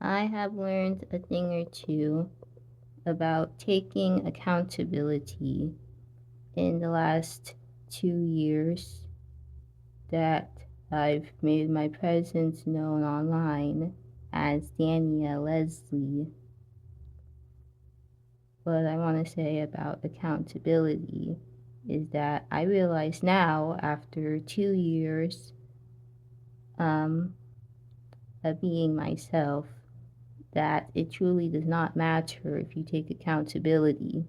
I have learned a thing or two about taking accountability in the last 2 years that I've made my presence known online as Danielle Leslie. What I want to say about accountability is that I realize now, after 2 years um, of being myself, that it truly does not matter if you take accountability.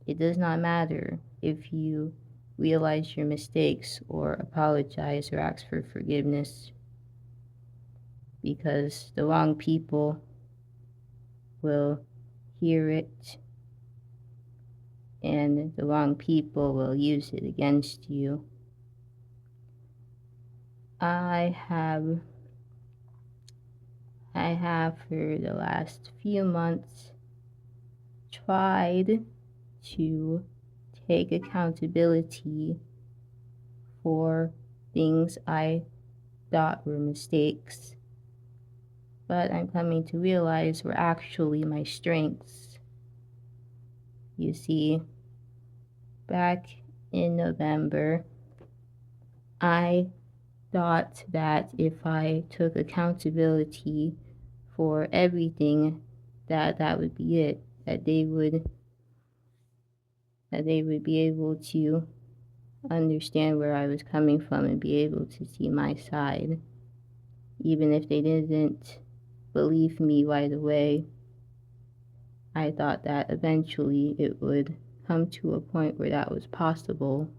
It does not matter if you realize your mistakes or apologize or ask for forgiveness, because the wrong people will hear it and the wrong people will use it against you. I have for the last few months tried to take accountability for things I thought were mistakes, but I'm coming to realize were actually my strengths. You see, back in November, I thought that if I took accountability for everything, that would be it, that they would be able to understand where I was coming from and be able to see my side. Even if they didn't believe me right away, I thought that eventually it would come to a point where that was possible.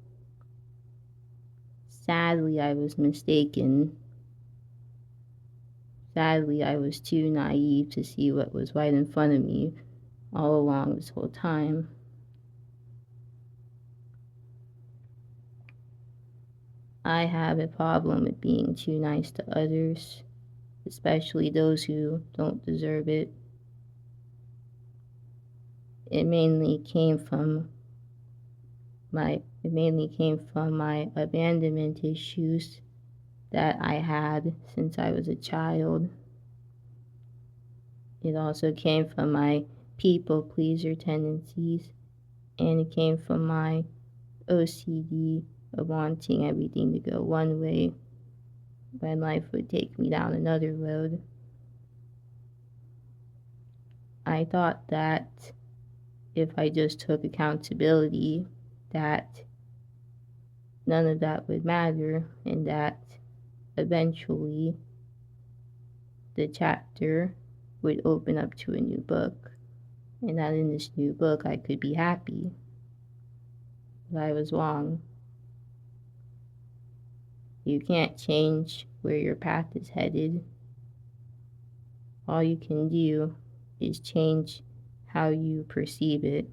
Sadly, I was mistaken. Sadly, I was too naive to see what was right in front of me all along this whole time. I have a problem with being too nice to others, especially those who don't deserve it. It mainly came from my abandonment issues that I had since I was a child. It also came from my people pleaser tendencies, and it came from my OCD of wanting everything to go one way when life would take me down another road. I thought that if I just took accountability, that none of that would matter, and that eventually the chapter would open up to a new book, and that in this new book I could be happy. But I was wrong. You can't change where your path is headed. All you can do is change how you perceive it.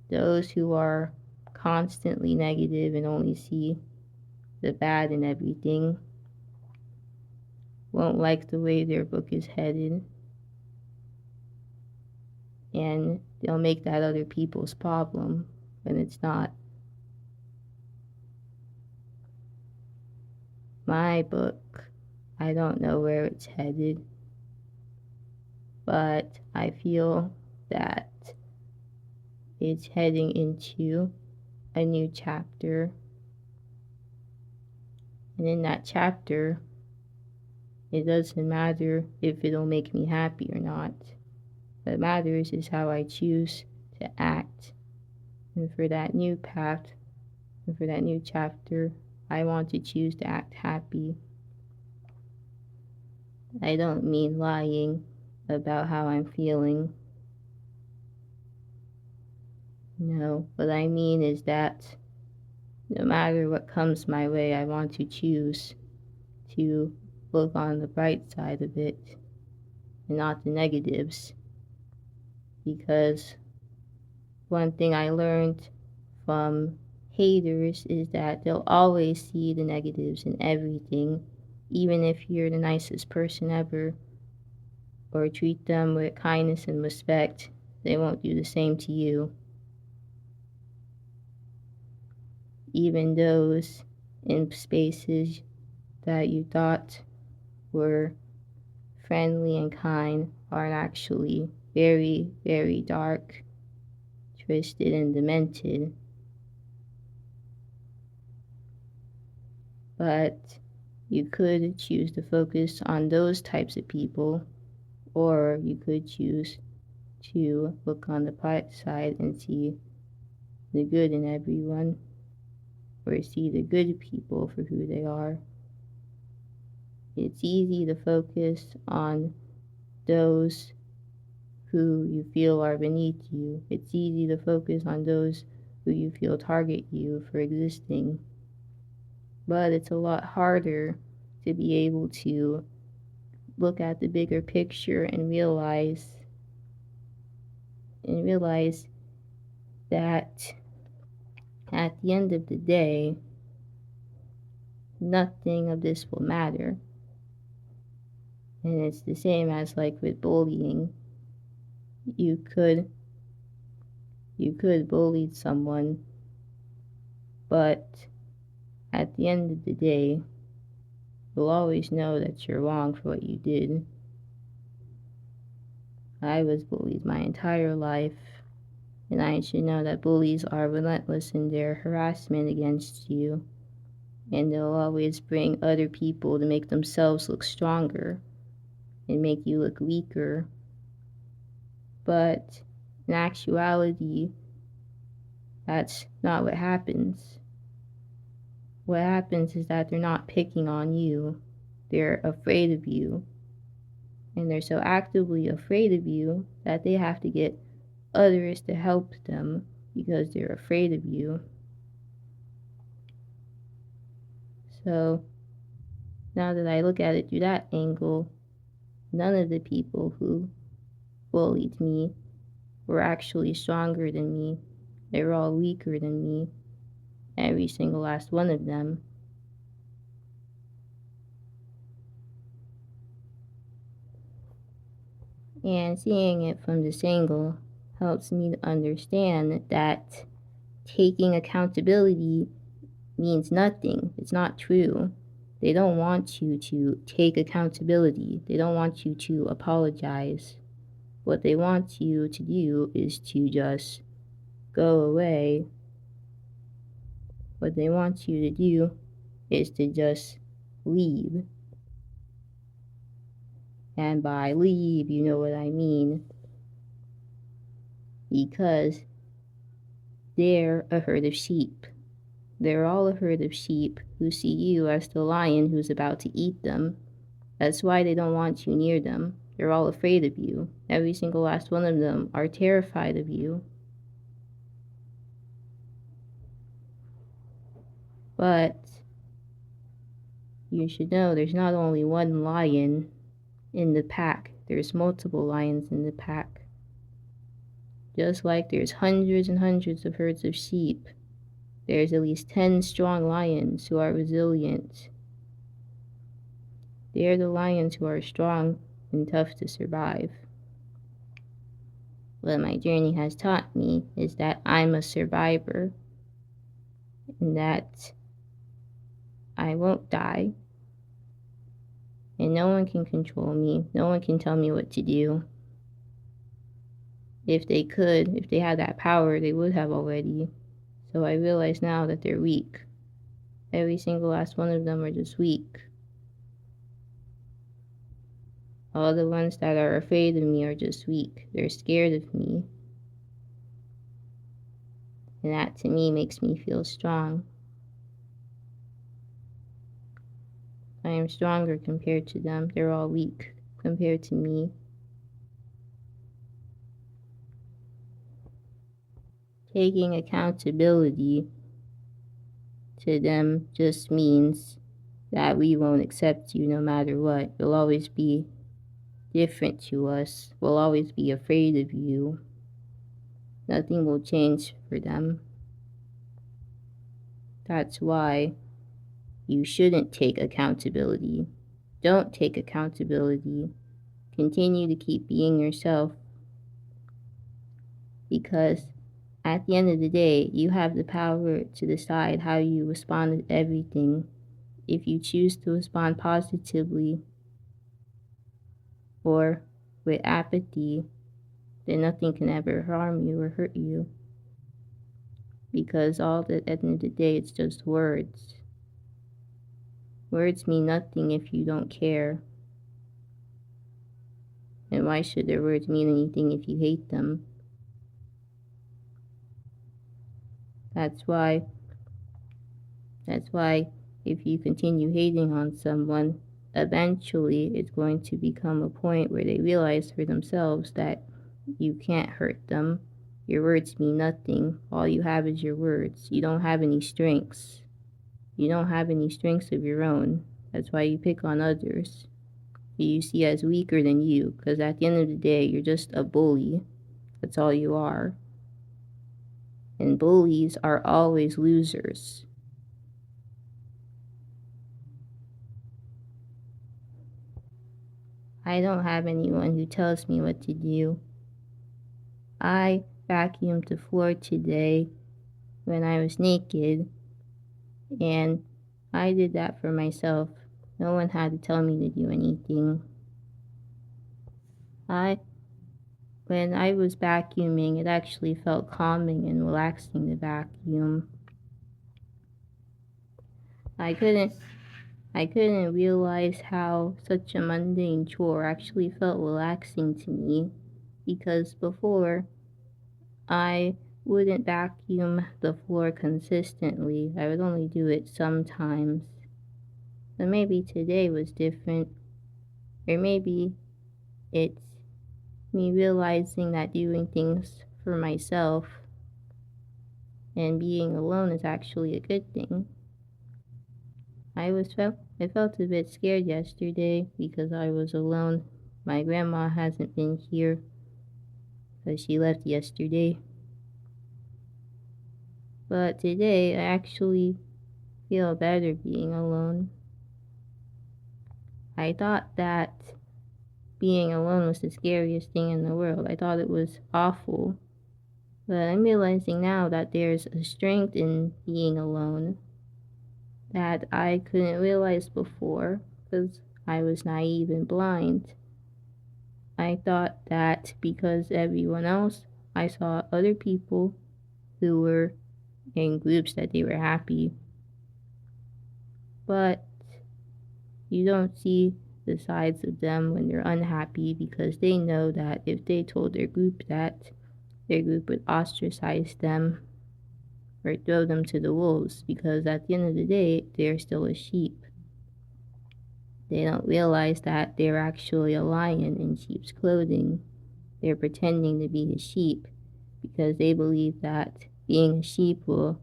Those who are constantly negative and only see the bad in everything won't like the way their book is headed, and they'll make that other people's problem when it's not. My book, I don't know where it's headed, but I feel that it's heading into a new chapter. And in that chapter, it doesn't matter if it'll make me happy or not. What matters is how I choose to act. And for that new path, and for that new chapter, I want to choose to act happy. I don't mean lying about how I'm feeling. No, what I mean is that no matter what comes my way, I want to choose to look on the bright side of it and not the negatives. Because one thing I learned from haters is that they'll always see the negatives in everything, even if you're the nicest person ever, or treat them with kindness and respect. They won't do the same to you. Even those in spaces that you thought were friendly and kind are actually very, very dark, twisted, and demented. But you could choose to focus on those types of people, or you could choose to look on the bright side and see the good in everyone, or see the good people for who they are. It's easy to focus on those who you feel are beneath you. It's easy to focus on those who you feel target you for existing. But it's a lot harder to be able to look at the bigger picture and realize that at the end of the day, nothing of this will matter. And it's the same as like with bullying. You could bully someone, but at the end of the day, you'll always know that you're wrong for what you did. I was bullied my entire life, and I should know that bullies are relentless in their harassment against you, and they'll always bring other people to make themselves look stronger and make you look weaker. But in actuality, that's not what happens. What happens is that they're not picking on you. They're afraid of you. And they're so actively afraid of you that they have to get others to help them because they're afraid of you. So now that I look at it through that angle, none of the people who bullied me were actually stronger than me. They were all weaker than me. Every single last one of them. And seeing it from this angle helps me to understand that taking accountability means nothing. It's not true. They don't want you to take accountability. They don't want you to apologize. What they want you to do is to just go away. What they want you to do is to just leave. And by leave, you know what I mean. Because they're a herd of sheep. They're all a herd of sheep who see you as the lion who's about to eat them. That's why they don't want you near them. They're all afraid of you. Every single last one of them are terrified of you. But you should know there's not only one lion in the pack. There's multiple lions in the pack. Just like there's hundreds and hundreds of herds of sheep, there's at least 10 strong lions who are resilient. They're the lions who are strong and tough to survive. What my journey has taught me is that I'm a survivor, and that I won't die, and no one can control me. No one can tell me what to do. If they could, if they had that power, they would have already. So I realize now that they're weak. Every single last one of them are just weak. All the ones that are afraid of me are just weak. They're scared of me. And that to me makes me feel strong. I am stronger compared to them. They're all weak compared to me. Taking accountability to them just means that we won't accept you no matter what. You'll always be different to us. We'll always be afraid of you. Nothing will change for them. That's why you shouldn't take accountability. Don't take accountability. Continue to keep being yourself. Because at the end of the day, you have the power to decide how you respond to everything. If you choose to respond positively, or with apathy, then nothing can ever harm you or hurt you, because all that at the end of the day, it's just words. Words mean nothing if you don't care. And why should their words mean anything if you hate them? That's why if you continue hating on someone, eventually it's going to become a point where they realize for themselves that you can't hurt them. Your words mean nothing. All you have is your words. You don't have any strengths. You don't have any strengths of your own. That's why you pick on others who you see as weaker than you, because at the end of the day, you're just a bully. That's all you are. And bullies are always losers. I don't have anyone who tells me what to do. I vacuumed the floor today when I was naked, and I did that for myself. No one had to tell me to do anything. When I was vacuuming, it actually felt calming and relaxing to vacuum. I couldn't realize how such a mundane chore actually felt relaxing to me, because before I wouldn't vacuum the floor consistently. I would only do it sometimes. But maybe today was different. Or maybe it's me realizing that doing things for myself and being alone is actually a good thing. I felt a bit scared yesterday because I was alone. My grandma hasn't been here because she left yesterday. But today I actually feel better being alone. I thought that being alone was the scariest thing in the world. I thought it was awful. But I'm realizing now that there's a strength in being alone that I couldn't realize before because I was naive and blind. I thought that because everyone else, I saw other people who were in groups that they were happy. But you don't see the sides of them when they're unhappy, because they know that if they told their group that, their group would ostracize them or throw them to the wolves, because at the end of the day, they're still a sheep. They don't realize that they're actually a lion in sheep's clothing. They're pretending to be a sheep because they believe that being a sheep will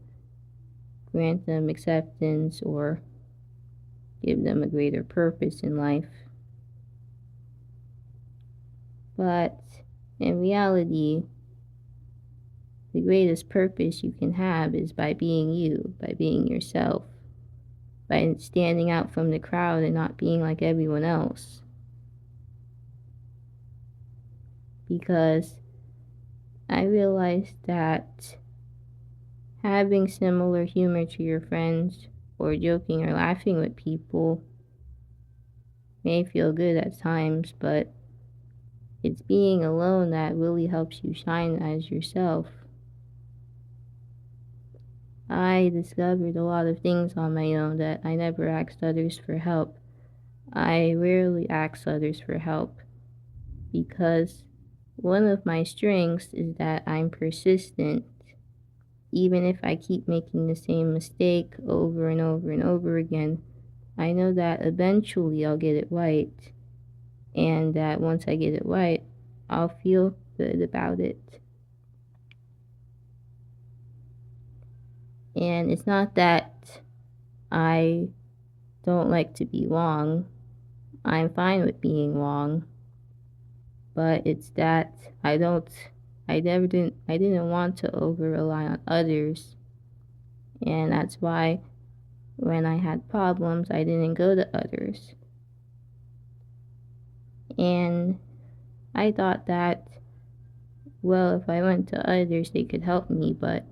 grant them acceptance or give them a greater purpose in life. But in reality, the greatest purpose you can have is by being you, by being yourself, by standing out from the crowd and not being like everyone else. Because I realized that having similar humor to your friends or joking or laughing with people may feel good at times, but it's being alone that really helps you shine as yourself. I discovered a lot of things on my own that I never asked others for help. I rarely ask others for help because one of my strengths is that I'm persistent. Even if I keep making the same mistake over and over and over again, I know that eventually I'll get it right, and that once I get it right, I'll feel good about it. And it's not that I don't like to be wrong. I'm fine with being wrong. But it's that I didn't want to over rely on others. And that's why when I had problems, I didn't go to others. And I thought that, well, if I went to others, they could help me, but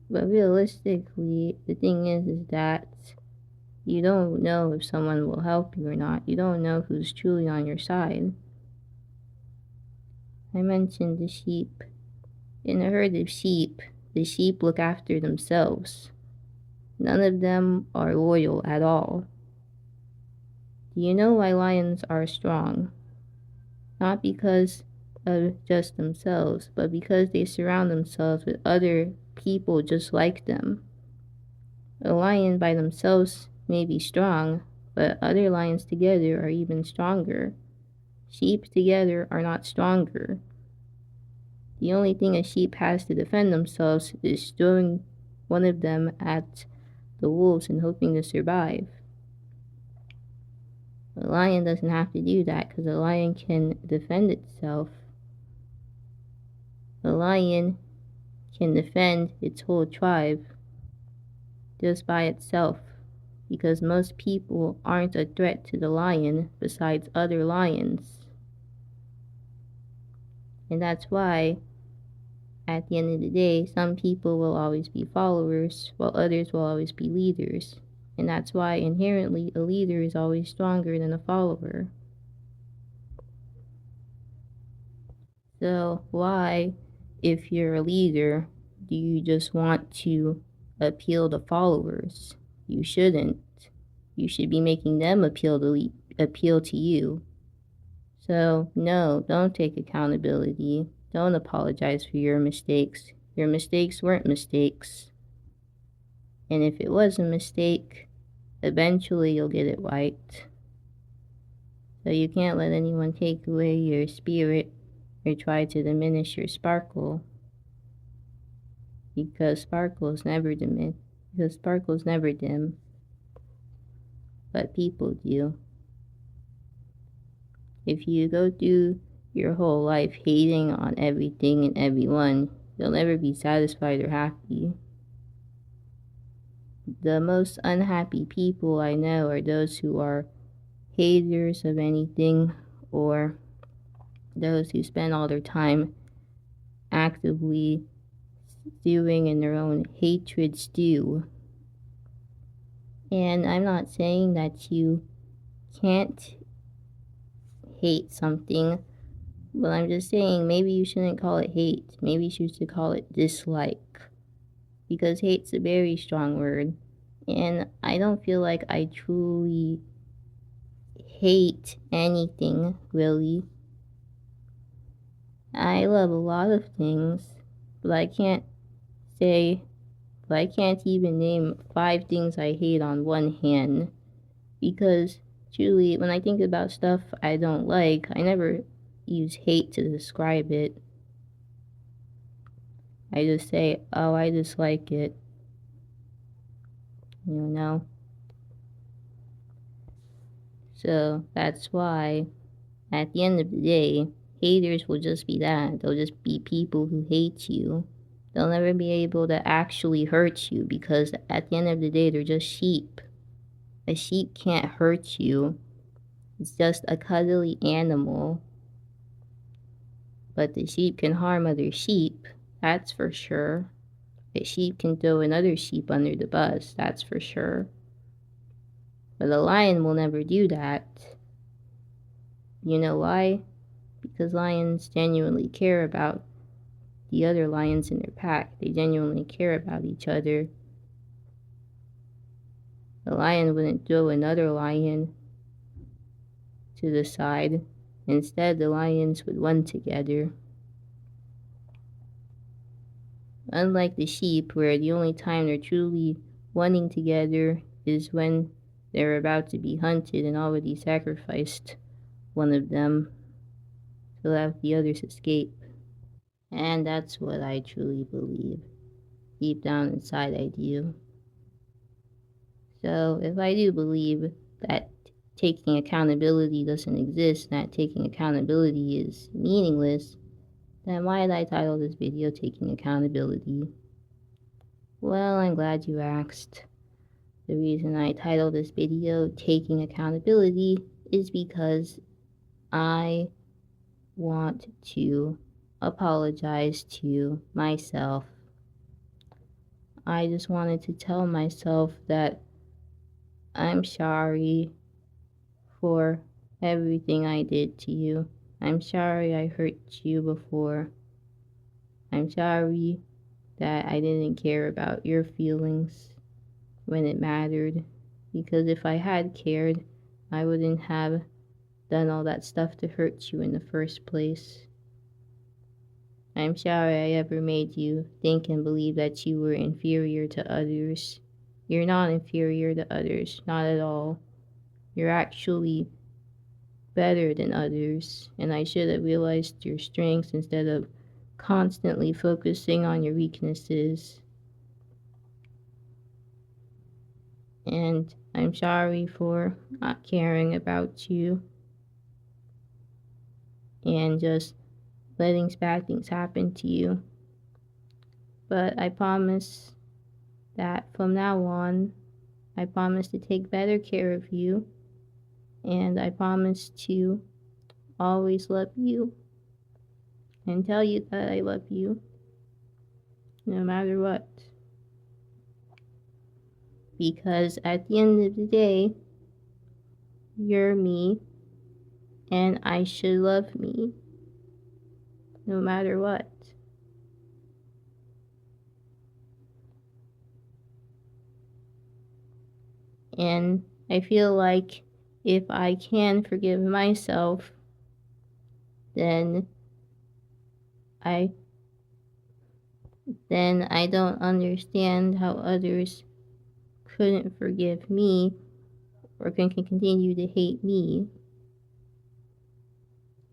realistically, the thing is that You don't know if someone will help you or not. You don't know who's truly on your side. I mentioned the sheep. In a herd of sheep, the sheep look after themselves. None of them are loyal at all. Do you know why lions are strong? Not because of just themselves, but because they surround themselves with other people just like them. A lion by themselves may be strong, but other lions together are even stronger. Sheep together are not stronger. The only thing a sheep has to defend themselves is throwing one of them at the wolves and hoping to survive. A lion doesn't have to do that because a lion can defend itself. A lion can defend its whole tribe just by itself because most people aren't a threat to the lion besides other lions. And that's why, at the end of the day, some people will always be followers while others will always be leaders. And that's why inherently a leader is always stronger than a follower. So why, if you're a leader, do you just want to appeal to followers? You shouldn't. You should be making them appeal to you. So no, don't take accountability. Don't apologize for your mistakes. Your mistakes weren't mistakes. And if it was a mistake, eventually you'll get it right. So you can't let anyone take away your spirit or try to diminish your sparkle. Because sparkle's never dim. But people do. If you go through your whole life hating on everything and everyone, you'll never be satisfied or happy. The most unhappy people I know are those who are haters of anything or those who spend all their time actively stewing in their own hatred stew. And I'm not saying that you can't hate something, but I'm just saying maybe you shouldn't call it hate. Maybe you should call it dislike. Because hate's a very strong word. And I don't feel like I truly hate anything, really. I love a lot of things, but I can't even name 5 things I hate on one hand. Because truly, when I think about stuff I don't like, I never use hate to describe it. I just say, oh, I dislike it. You know? So that's why, at the end of the day, haters will just be that. They'll just be people who hate you. They'll never be able to actually hurt you because at the end of the day, they're just sheep. A sheep can't hurt you. It's just a cuddly animal. But the sheep can harm other sheep, that's for sure. A sheep can throw another sheep under the bus, that's for sure. But a lion will never do that. You know why? Because lions genuinely care about the other lions in their pack. They genuinely care about each other. The lion wouldn't throw another lion to the side. Instead, the lions would run together. Unlike the sheep, where the only time they're truly running together is when they're about to be hunted and already sacrificed one of them to let the others escape. And that's what I truly believe. Deep down inside, I do. So if I do believe that taking accountability doesn't exist, that taking accountability is meaningless, then why did I title this video Taking Accountability? Well, I'm glad you asked. The reason I titled this video Taking Accountability is because I want to apologize to myself. I just wanted to tell myself that I'm sorry for everything I did to you. I'm sorry I hurt you before. I'm sorry that I didn't care about your feelings when it mattered. Because if I had cared, I wouldn't have done all that stuff to hurt you in the first place. I'm sorry I ever made you think and believe that you were inferior to others. You're not inferior to others, not at all. You're actually better than others, and I should have realized your strengths instead of constantly focusing on your weaknesses. And I'm sorry for not caring about you and just letting bad things happen to you. But I promise that from now on, I promise to take better care of you, and I promise to always love you and tell you that I love you no matter what. Because at the end of the day, you're me, and I should love me no matter what. And I feel like if I can forgive myself, then I I don't understand how others couldn't forgive me or can continue to hate me,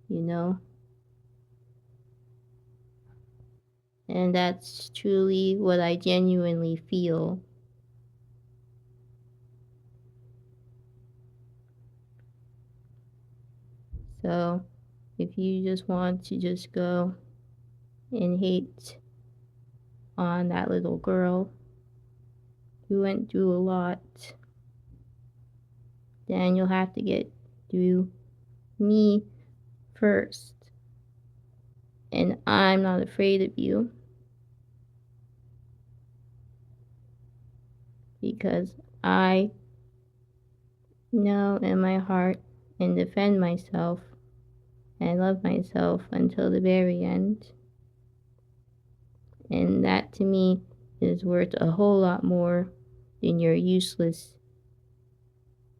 you know? And that's truly what I genuinely feel. So if you just want to just go and hate on that little girl who went through a lot, then you'll have to get through me first. And I'm not afraid of you because I know in my heart and defend myself and love myself until the very end. And that to me is worth a whole lot more than your useless,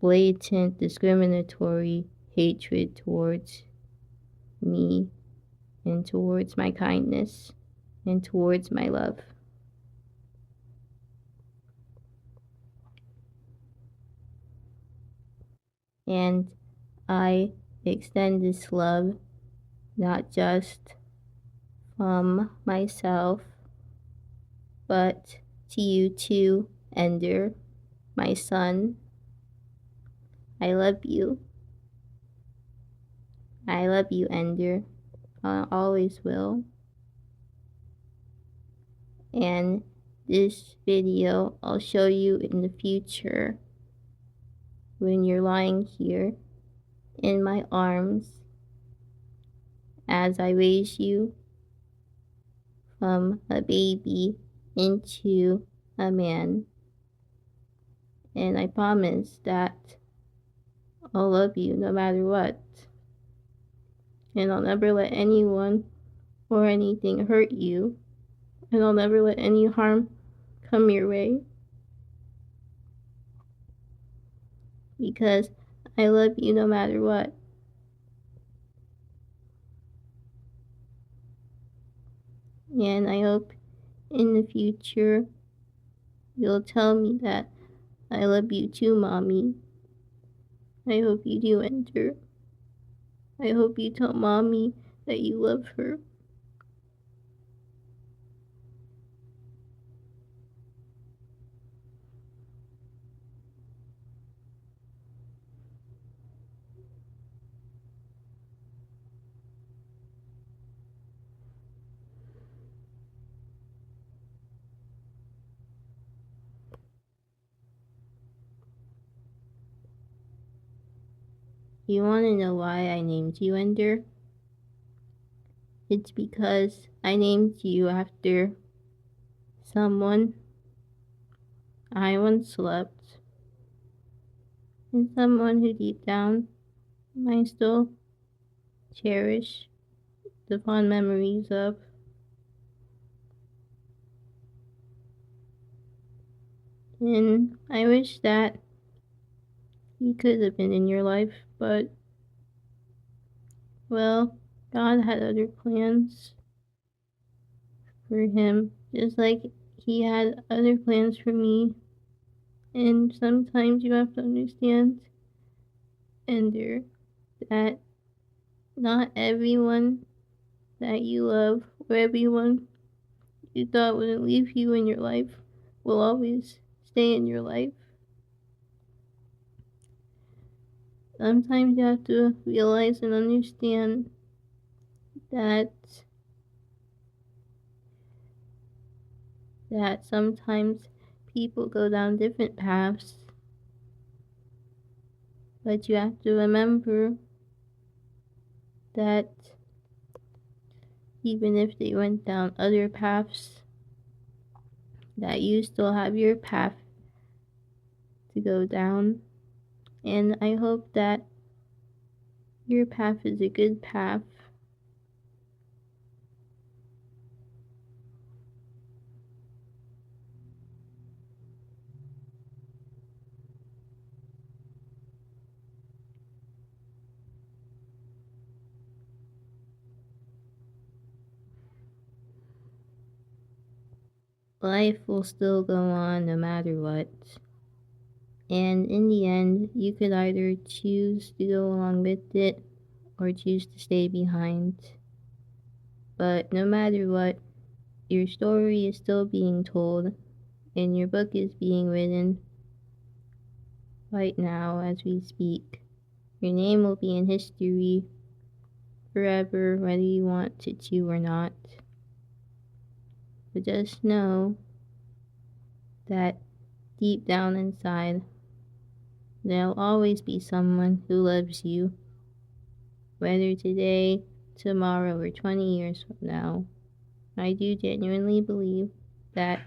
blatant, discriminatory hatred towards me and towards my kindness and towards my love. And I extend this love not just from myself, but to you too, Ender, my son. I love you. I love you, Ender. I always will. And this video I'll show you in the future when you're lying here in my arms as I raise you from a baby into a man. And I promise that I'll love you no matter what. And I'll never let anyone or anything hurt you. And I'll never let any harm come your way. Because I love you no matter what. And I hope in the future you'll tell me that I love you too, Mommy. I hope you do, Ender. I hope you tell Mommy that you love her. You want to know why I named you Ender? It's because I named you after someone I once loved. and someone who deep down might still cherish the fond memories of. And I wish that he could have been in your life, but, well, God had other plans for him, just like he had other plans for me. And sometimes you have to understand, Ender, that not everyone that you love or everyone you thought wouldn't leave you in your life will always stay in your life. Sometimes you have to realize and understand that sometimes people go down different paths, but you have to remember that even if they went down other paths, that you still have your path to go down. And I hope that your path is a good path. Life will still go on no matter what. And in the end, you could either choose to go along with it or choose to stay behind. But no matter what, your story is still being told, and your book is being written right now as we speak. Your name will be in history forever, whether you want it to or not. But just know that deep down inside, there'll always be someone who loves you, whether today, tomorrow, or 20 years from now. I do genuinely believe that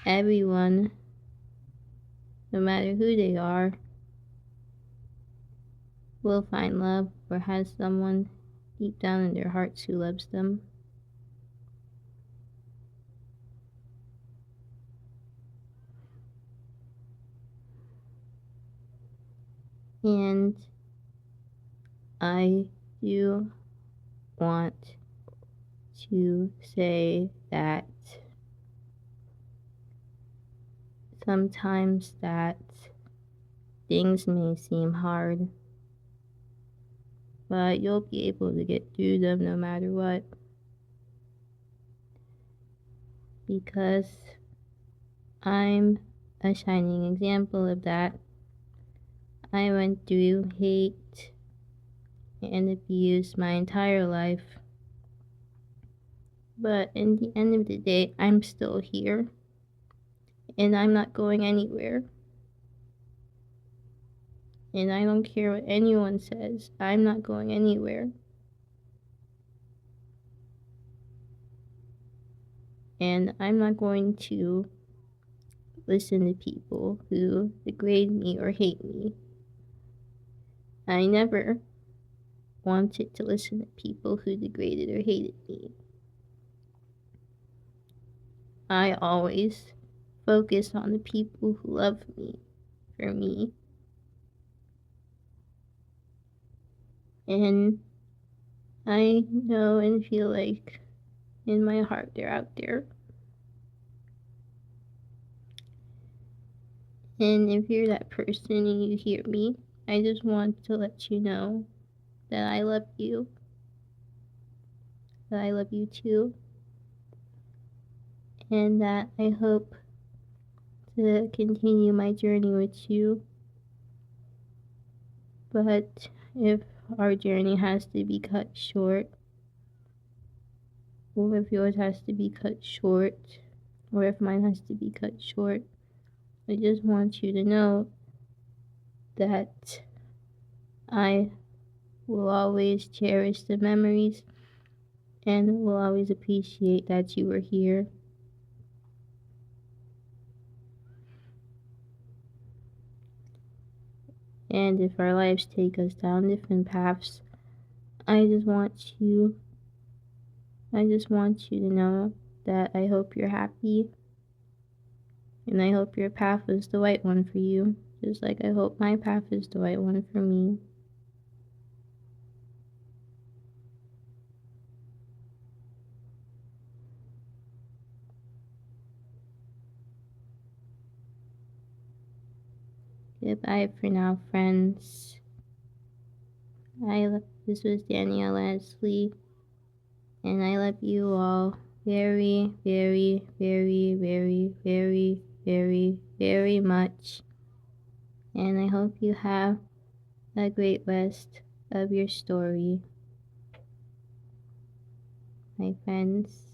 everyone, no matter who they are, will find love or has someone deep down in their hearts who loves them. And I do want to say that sometimes that things may seem hard, but you'll be able to get through them no matter what. Because I'm a shining example of that. I went through hate and abuse my entire life. But in the end of the day, I'm still here. And I'm not going anywhere. And I don't care what anyone says. I'm not going anywhere. And I'm not going to listen to people who degrade me or hate me. I never wanted to listen to people who degraded or hated me. I always focused on the people who love me, for me. And I know and feel like in my heart they're out there. And if you're that person and you hear me, I just want to let you know that I love you. That I love you too. And that I hope to continue my journey with you. But if our journey has to be cut short, or if yours has to be cut short, or if mine has to be cut short, I just want you to know that I will always cherish the memories and will always appreciate that you were here. And if our lives take us down different paths, I just want you to know that I hope you're happy, and I hope your path is the right one for you, just like I hope my path is the right one for me. Goodbye for now, friends. This was Danielle Leslie, and I love you all very, very, very, very, very, very, very much. And I hope you have a great rest of your story, my friends.